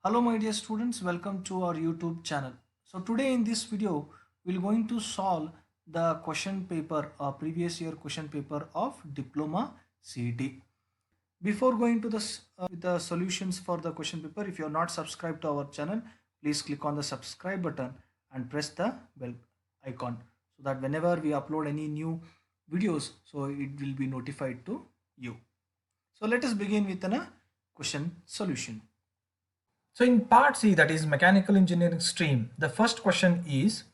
Hello my dear students, welcome to our YouTube channel. So today in this video, we're going to solve the question paper, previous year question paper of Diploma CET. Before going to the solutions for the question paper, if you are not subscribed to our channel, please click on the subscribe button and press the bell icon so that whenever we upload any new videos, so it will be notified to you. So let us begin with a question solution. So in part C, that is mechanical engineering stream, the first question is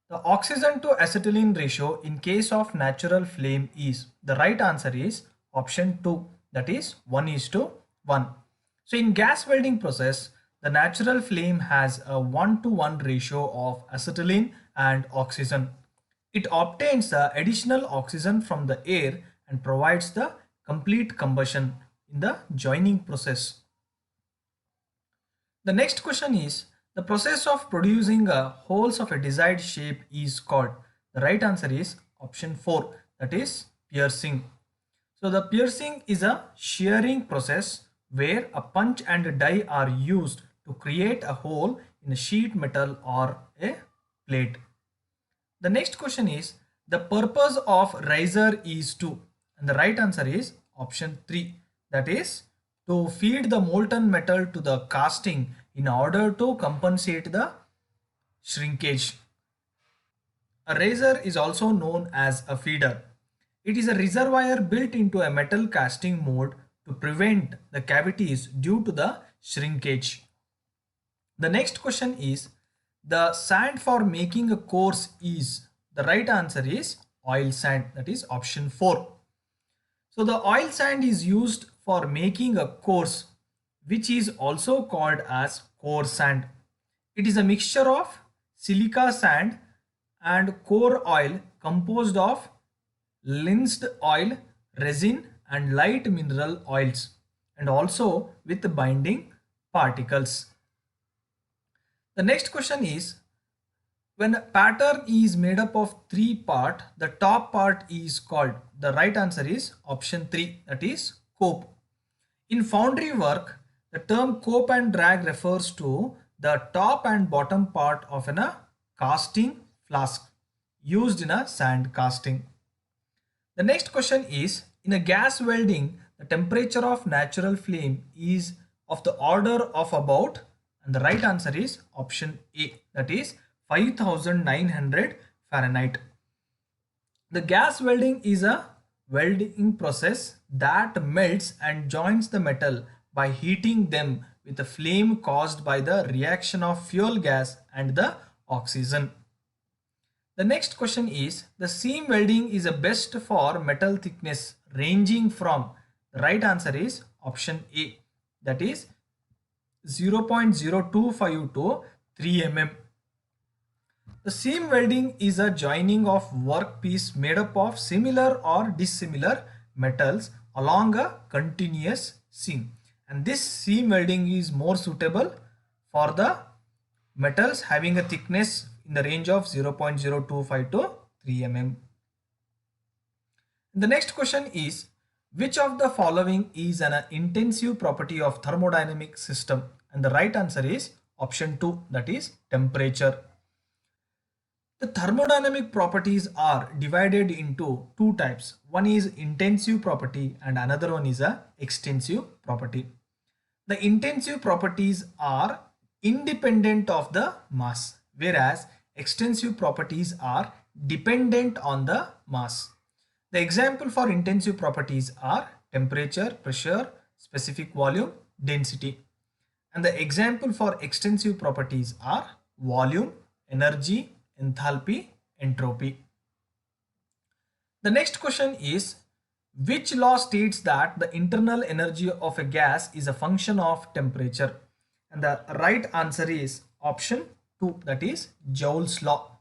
the oxygen to acetylene ratio in case of natural flame is. The right answer is option 2, that is 1:1. So in gas welding process, the natural flame has a 1:1 ratio of acetylene and oxygen. It obtains the additional oxygen from the air and provides the complete combustion in the joining process. The next question is the process of producing holes of a desired shape is called. The right answer is option 4, that is piercing. So the piercing is a shearing process where a punch and a die are used to create a hole in a sheet metal or a plate. The next question is the purpose of riser is to, and the right answer is option 3, that is to feed the molten metal to the casting in order to compensate the shrinkage. A riser is also known as a feeder. It is a reservoir built into a metal casting mold to prevent the cavities due to the shrinkage. The next question is the sand for making a course is. The right answer is oil sand, that is option 4. So the oil sand is used for making a coarse, which is also called as core sand. It is a mixture of silica sand and core oil composed of linseed oil, resin and light mineral oils, and also with binding particles. The next question is when a pattern is made up of three parts, the top part is called. The right answer is option 3, that is cope. In foundry work, the term cope and drag refers to the top and bottom part of a casting flask used in a sand casting. The next question is in a gas welding, the temperature of natural flame is of the order of about, and the right answer is option A, that is 5900 Fahrenheit. The gas welding is a welding process that melts and joins the metal by heating them with a flame caused by the reaction of fuel gas and the oxygen. The next question is the seam welding is a best for metal thickness ranging from, the right answer is option A, that is 0.025 to 3 mm. The seam welding is a joining of workpiece made up of similar or dissimilar metals along a continuous seam, and this seam welding is more suitable for the metals having a thickness in the range of 0.025 to 3 mm. The next question is which of the following is an intensive property of thermodynamic system, and the right answer is option 2, that is temperature. The thermodynamic properties are divided into two types. One is intensive property and another one is a extensive property. The intensive properties are independent of the mass, whereas extensive properties are dependent on the mass. The example for intensive properties are temperature, pressure, specific volume, density. And the example for extensive properties are volume, energy, enthalpy, entropy. The next question is which law states that the internal energy of a gas is a function of temperature? And the right answer is option 2, that is Joule's law.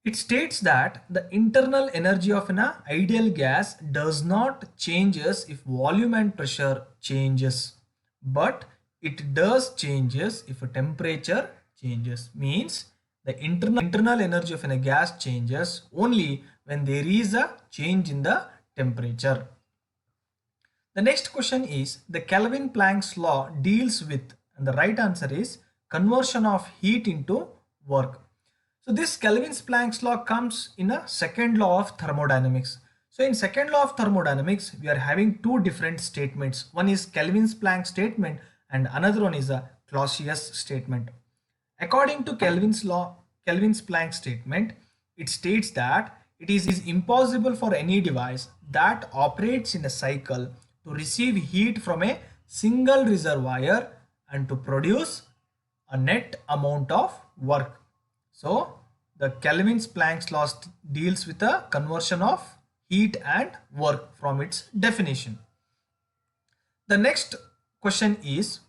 It states that the internal energy of an ideal gas does not changes if volume and pressure changes, but it does changes if a temperature changes. Means the internal energy of a gas changes only when there is a change in the temperature. The next question is the Kelvin-Planck's law deals with, And the right answer is conversion of heat into work. So this Kelvin-Planck's law comes in a second law of thermodynamics. So in second law of thermodynamics, we are having two different statements. One is Kelvin-Planck statement and another one is a Clausius statement. According to Kelvin's law, Kelvin's Planck statement, it states that it is impossible for any device that operates in a cycle to receive heat from a single reservoir and to produce a net amount of work. So the Kelvin's Planck's law deals with a conversion of heat and work from its definition. The next question is,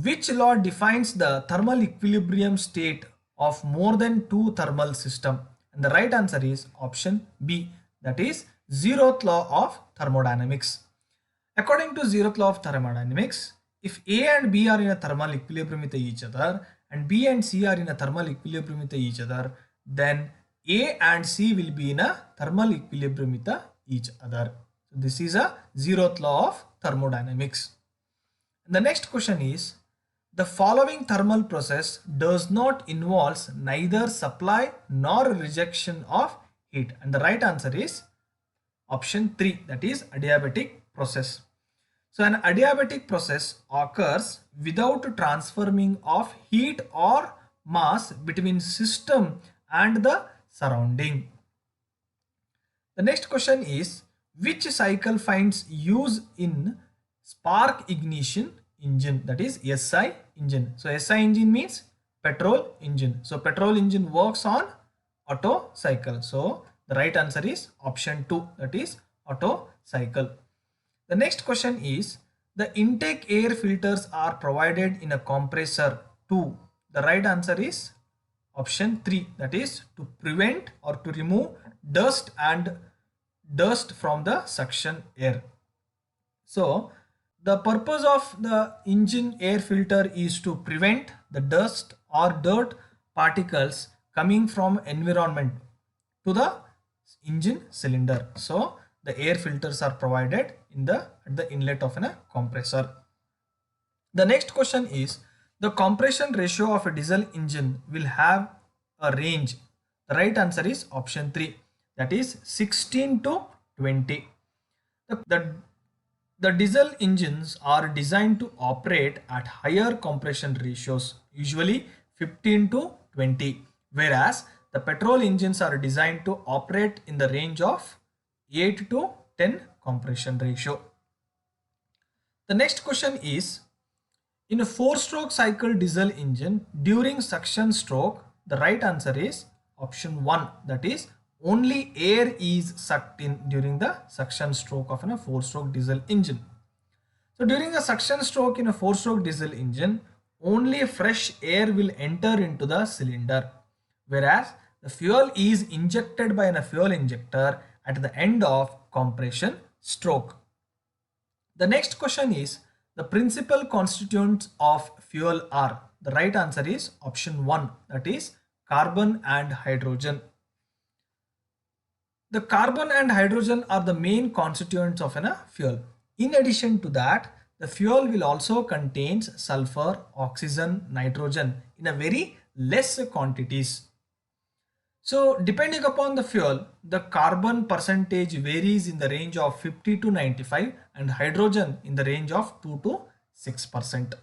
which law defines the thermal equilibrium state of more than two thermal system? And the right answer is option B, that is zeroth law of thermodynamics. According to zeroth law of thermodynamics, if A and B are in a thermal equilibrium with each other and B and C are in a thermal equilibrium with each other, then A and C will be in a thermal equilibrium with each other. So this is a zeroth law of thermodynamics. The next question is, the following thermal process does not involve neither supply nor rejection of heat, and the right answer is option 3, that is adiabatic process. So an adiabatic process occurs without transferring of heat or mass between system and the surrounding. The next question is, which cycle finds use in spark ignition engine, that is SI engine. So SI engine means petrol engine. So petrol engine works on Otto cycle. So the right answer is option 2, that is Otto cycle. The next question is, the intake air filters are provided in a compressor too. The right answer is option 3, that is to prevent or to remove dust from the suction air. So the purpose of the engine air filter is to prevent the dust or dirt particles coming from environment to the engine cylinder. So the air filters are provided at the inlet of a compressor. The next question is, the compression ratio of a diesel engine will have a range. The right answer is option 3, that is 16 to 20. The diesel engines are designed to operate at higher compression ratios, usually 15 to 20, whereas the petrol engines are designed to operate in the range of 8 to 10 compression ratio. The next question is, in a 4-stroke cycle diesel engine during suction stroke, the right answer is option 1, that is only air is sucked in during the suction stroke of a 4-stroke diesel engine. So during a suction stroke in a 4-stroke diesel engine, only fresh air will enter into the cylinder, whereas the fuel is injected by a fuel injector at the end of compression stroke. The next question is, the principal constituents of fuel are. The right answer is option 1, that is carbon and hydrogen. The carbon and hydrogen are the main constituents of a fuel. In addition to that, the fuel will also contain sulfur, oxygen, nitrogen in a very less quantities. So depending upon the fuel, the carbon percentage varies in the range of 50 to 95 and hydrogen in the range of 2 to 6%.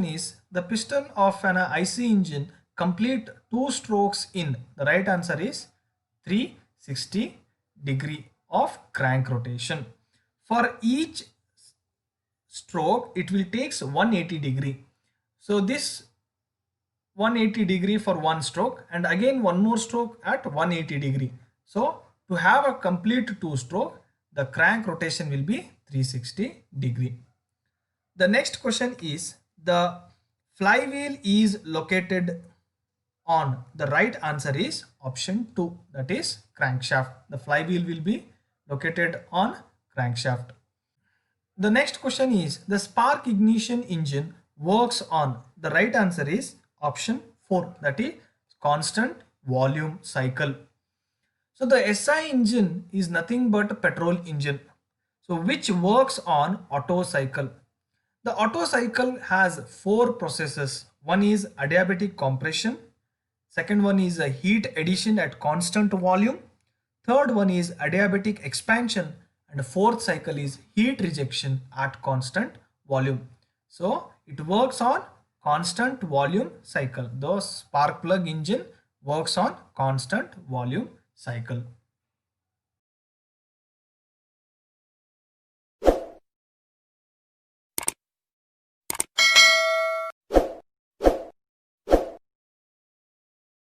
Is the piston of an IC engine complete 2 strokes in? The right answer is 360 degree of crank rotation. For each stroke, it will takes 180 degree. So this 180 degree for one stroke and again one more stroke at 180 degree. So to have a complete 2-stroke, the crank rotation will be 360 degree. The next question is, the flywheel is located on. The right answer is option 2, that is crankshaft. The flywheel will be located on crankshaft. The next question is, the spark ignition engine works on. The right answer is option 4, that is constant volume cycle. So the SI engine is nothing but a petrol engine, so which works on Otto cycle. The Otto cycle has four processes. One is adiabatic compression. Second one is a heat addition at constant volume. Third one is adiabatic expansion. And the fourth cycle is heat rejection at constant volume. So it works on constant volume cycle. The spark plug engine works on constant volume cycle.